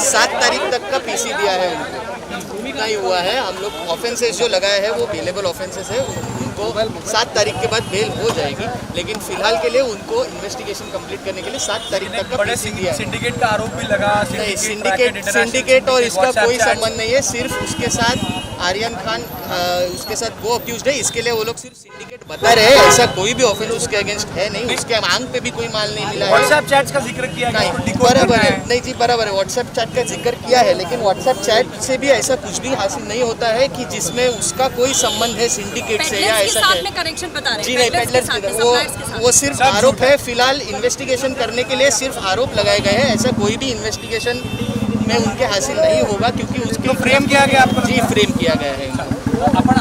7 तारीख तक का पीसी दिया है उनको, इतना ही हुआ है। हम लोग ऑफेंसेस जो लगाए हैं वो बेलेबल ऑफेंसेस है, उनको 7 तारीख के बाद बेल हो जाएगी, लेकिन फिलहाल के लिए उनको इन्वेस्टिगेशन कंप्लीट करने के लिए 7 तारीख तक का पीसी दिया है। सिंडिकेट का आरोप भी लगा। नहीं, सिंडिकेट और इसका कोई संबंध नहीं है। सिर्फ उसके साथ आर्यन खान उसके साथ वो अक्यूज्ड है, इसके लिए वो लोग सिर्फ सिंडिकेट बता रहे हैं। ऐसा कोई भी ऑफेंस उसके अगेंस्ट है नहीं, उसके मांग पे भी कोई माल नहीं मिला है। व्हाट्सएप चैट्स का जिक्र किया नहीं, बराबर है। नहीं जी, बराबर है, व्हाट्सएप चैट का जिक्र किया है, लेकिन व्हाट्सएप चैट से भी ऐसा कुछ भी हासिल नहीं होता है कि जिसमें उसका कोई संबंध है सिंडिकेट से या ऐसा कनेक्शन बता रहे हैं। जी नहीं, पेडलर्स वो सिर्फ आरोप है। फिलहाल इन्वेस्टिगेशन करने के लिए सिर्फ आरोप लगाए गए हैं, ऐसा कोई भी इन्वेस्टिगेशन में उनके हासिल नहीं होगा, क्योंकि उसको फ्रेम किया गया आपको। जी, फ्रेम किया गया है। अपन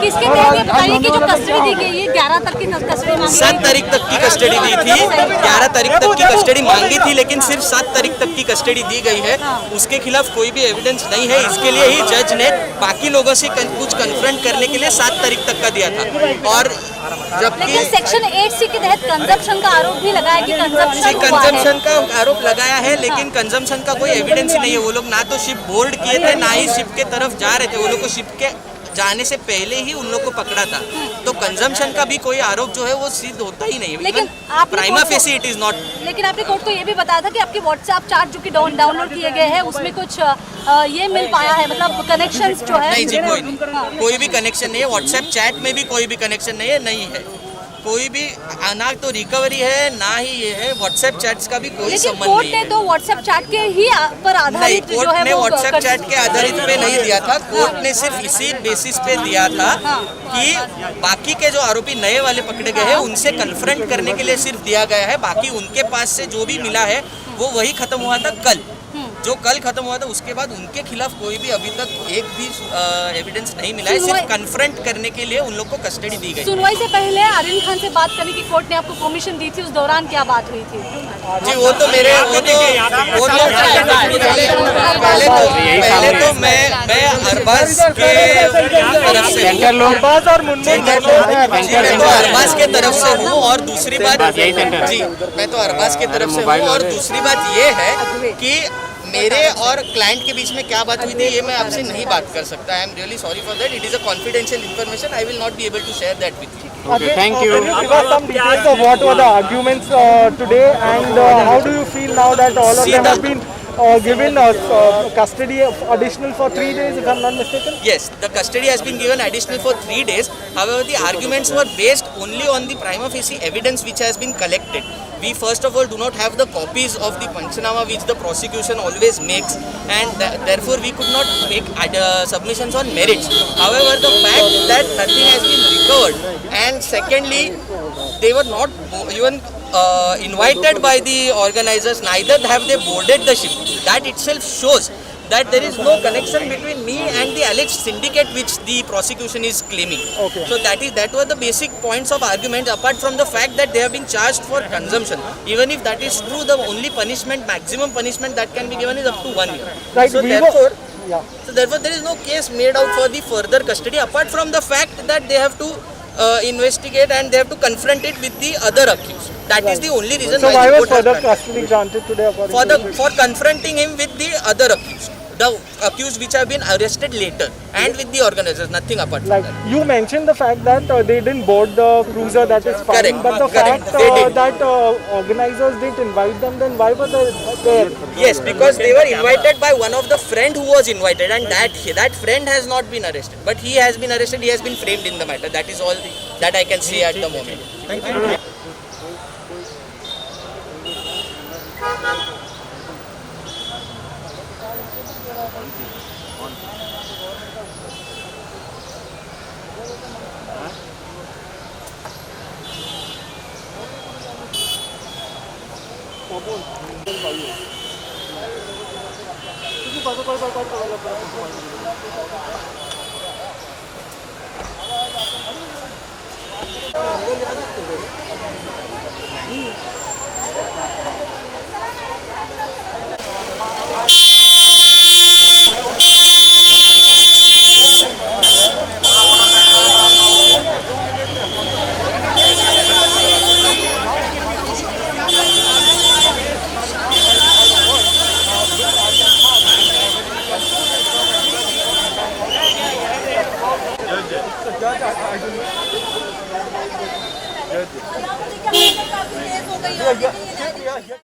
किसके तहत ये बताइए कि जो कस्टडी दी गई है 11 तक की कस्टडी मांगी 7 तारीख तक की कस्टडी दी थी, 11 तारीख तक की कस्टडी मांगी थी, लेकिन सिर्फ 7 तारीख तक की कस्टडी दी गई है। उसके खिलाफ कोई भी एविडेंस नहीं है, इसके लिए ही जज ने बाकी लोगों से कुछ कन्फ्रंट करने के लिए 7 तारीख तक का दिया था। और जबकि सेक्शन 8C के तहत कंजम्पशन का आरोप भी लगाया कि कंजम्पशन का आरोप लगाया है, लेकिन कंजम्पशन का कोई एविडेंस ही नहीं है। वो लोग ना तो शिप बोर्ड किए थे, ना ही शिप के तरफ जा रहे थे। वो लोग को शिप के जाने से पहले ही उन लोग को पकड़ा था, तो कंजम्पशन का भी कोई आरोप जो है वो सिद्ध होता ही नहीं। लेकिन prima facie it is not. लेकिन आपने कोर्ट को ये भी बताया था कि आपके व्हाट्सएप चैट जो कि डाउनलोड किए गए हैं उसमें कुछ ये मिल पाया है, मतलब कनेक्शंस जो है। नहीं जी, कोई भी कनेक्शन नहीं है। व्हाट्सएप चैट में भी कोई भी कनेक्शन नहीं है। कोई भी ना तो रिकवरी है, ना ही ये है। व्हाट्सएप चैट्स का भी कोई संबंध नहीं है। कोर्ट ने तो व्हाट्सएप चैट के ही पर आधारित जो है कोर्ट ने व्हाट्सएप चैट के आधारित पे नहीं दिया था। कोर्ट ने सिर्फ इसी बेसिस पे दिया था कि बाकी के जो आरोपी नए वाले पकड़े गए हैं उनसे कन्फ्रंट करने के लिए सिर्फ दिया गया है। बाकी उनके पास से जो भी मिला है वो वही खत्म हुआ था कल। जो कल खत्म हुआ था उसके बाद उनके खिलाफ कोई भी अभी तक एक भी एविडेंस नहीं मिला है। सिर्फ कन्फ्रंट करने के लिए उन लोग को कस्टडी दी गई। सुनवाई से पहले आर्यन खान से बात करने की कोर्ट ने आपको परमिशन दी थी, उस दौरान क्या बात हुई थी? जी वो तो पहले तो मैं अरबाज के तरफ से अरबाज के तरफ से हूँ, और दूसरी बात जी मैं तो अरबाज के तरफ से हूँ, और दूसरी बात ये है कि मेरे और क्लाइंट के बीच में क्या बात हुई थी ये मैं आपसे नहीं बात कर सकता। I am really sorry for that. It is a confidential information. I will not be able to share that with you. Okay, thank you. Can you give us some details of what were the arguments today, and how do you feel now that all of them have been given custody additional for 3 days, if I'm not mistaken? Yes, the custody has been given additional for 3 days. However, the arguments were based only on the prima facie evidence which has been collected. We first of all do not have the copies of the Panchanama which the prosecution always makes, and therefore we could not make submissions on merits. However, the fact that nothing has been recovered, and secondly, they were not even invited by the organizers, neither have they boarded the ship. That itself shows that there is no connection between me and the alleged syndicate which the prosecution is claiming. Okay. So that were the basic points of argument, apart from the fact that they have been charged for consumption. Even if that is true, the only punishment, maximum punishment that can be given is up to 1 year. Right. So therefore there is no case made out for the further custody, apart from the fact that they have to investigate and they have to confront it with the other accused. That is the only reason. So why was further custody granted today? For confronting him with the other accused, the accused which have been arrested later, and with the organizers, nothing apart from that. You mentioned the fact that they didn't board the cruiser, that is fine. Correct. But the Correct. fact that organizers didn't invite them, then why were they there? Yes, because they were invited by one of the friend who was invited, and that friend has not been arrested. But he has been arrested. He has been framed in the matter. That is all that I can say at the moment. Thank you. यहाँ पर देखिए काफी तेज हो गई है।